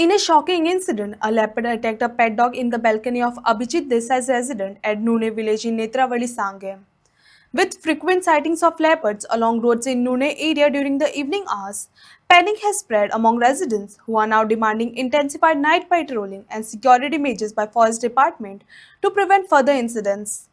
In a shocking incident, a leopard attacked a pet dog in the balcony of Abhijit Desai's residence at Nune village in Netrawali, Sangam. With frequent sightings of leopards along roads in Nune area during the evening hours, panic has spread among residents who are now demanding intensified night patrolling and security measures by Forest Department to prevent further incidents.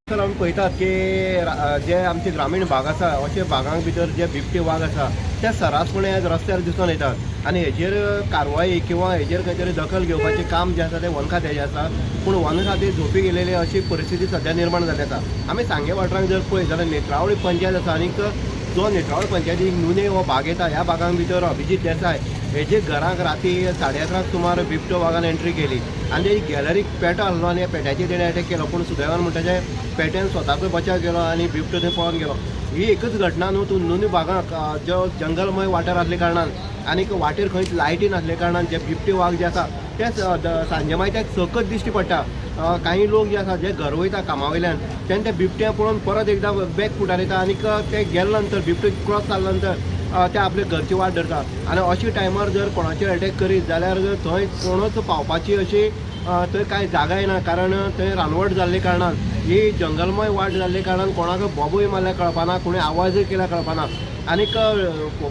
तर आमी पळयतात की जे आमचे ग्रामीण भाग आसा अशे भागां भितर जे बिबटे वाघ आसा ते सरासपणे आज रस्त्यार दिसून येतात आनी हेजेर कारवाई किंवा हेजेर खंय तरी दखल घेवपाचें काम जें आसा तें वन खात्याचें आसा पूण वन खातें झोपी गेलेली अशी परिस्थिती सध्या निर्माण जाल्ली आसा आमी सांगे वाठारांत जर पळयत जाल्यार नेत्रावळी पंचायत आसा आनीक जो नेत्रावळी पंचायतीक नुने हो भाग येता ह्या भागां भितर अभिजीत देसाय हेजे घराक राती 11:30 सुमार बिबटो वाघान एंट्री केली आनी तेजी गॅलरीक पेटो आसलो आनी पेट्याचेर तेणें अटॅक केलो पूण सुदैवान म्हणटा पेट्यान स्वताचो बचाव केलो आनी बिबटो थंय पळोवन गेलो ही एकच घटना न्हू तूं नुनी भागाक जो जंगलमय वाठार आसले कारणान आनीक वाटेर खंयच लायटी नासले कारणान जे बिबटे वाघ जे आसा ते सांजे मागीर सकत दिश्टी पडटा काही लोक जे आसा जे घर वयता कामा वयल्यान तेन्ना ते बिबट्या पळोवन परत एकदां बॅक फुटार येता आनीक ते गेले नंतर बिबटो क्रॉस जाले नंतर ते आपले घरची वाट धरता आनी अशे टायमार जर कोणाचेर अटॅक करीत जाल्यार थंय कोणूच पावपाची अशी थंय कांय जागा येना कारण थंय रानवट जाल्ले कारणान ही जंगलमय वाट जाल्ले कारणान कोणाक बोबूय मारल्यार कळपाना कोणी आवाजूय केल्यार कळपाना आनीक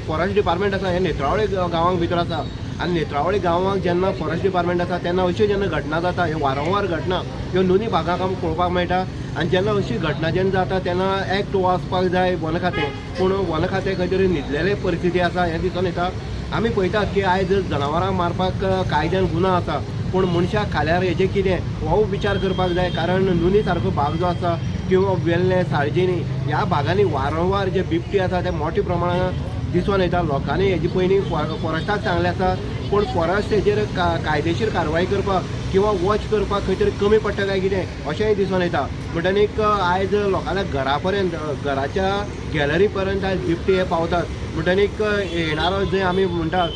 फॉरेस्ट डिपार्टमेंट आसा हे नेत्रावळी गांवांक भितर आसा आनी नेत्रावळी गांवांक जेन्ना फॉरेस्ट डिपार्टमेंट आसा तेन्ना अश्यो जेन्ना घटना जाता ह्यो वारंवार घटना ह्यो नुनी भागाक आमकां पळोवपाक मेळटा आनी जेन्ना अशी घटना जेन्ना जाता तेन्ना एक्ट वचपाक जाय वन खातें पूण वन खातें खंय तरी न्हिदलेले परिस्थिती आसा हें दिसून येता आमी पळयतात की आयज जनावरांक मारपाक कायद्यान गुन्हा आसा पूण मनशाक खाल्यार हेजें कितें हो विचार करपाक जाय कारण नुनी सारको भाग जो आसा किंवा वेल्ले साळजिनी ह्या भागांनी वारंवार जे बिबटे आसा ते मोठ्या प्रमाणांत दिसून येता लोकांनी हेजी पयलीं फॉरेस्टाक सांगलें आसा पूण फॉरेस्ट हेजेर कायदेशीर कारवाई करपाक किंवा वॉच करपाक खंय तरी कमी पडटा काय कितें अशेंय दिसून येता म्हणटनीक आयज लोकांच्या घरा पर्यंत घराच्या गॅलरी पर्यंत आयज बिबटे हे पावतात म्हणटनीक येणारो जे आमी म्हणटात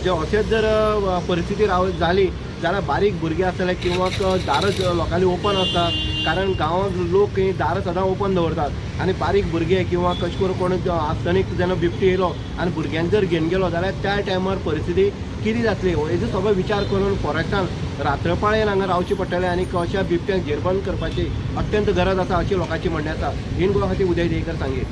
जे अशेंच जर परिस्थिती जाली जाल्यार बारीक भुरगे आसतले किंवा दारच लोकांनी ओपन आसता कारण गांवांत लोक दार सदां ओपन दवरतात आनी बारीक भुरगे किंवा कशें करून कोण आसतनीक जेन्ना बिबटी येयलो आनी भुरग्यांक जर घेवन गेलो जाल्यार त्या टायमार परिस्थिती कितें जातली हेजो सगळो विचार करून फॉरेस्टान रात्रपाळयेन हांगा रावचें पडटलें आनी अशा बिबट्यांक जेरबंद करपाची अत्यंत गरज आसा अशी लोकांची म्हणणें आसा इन गोवा खातीर उदय देयकर सांगे.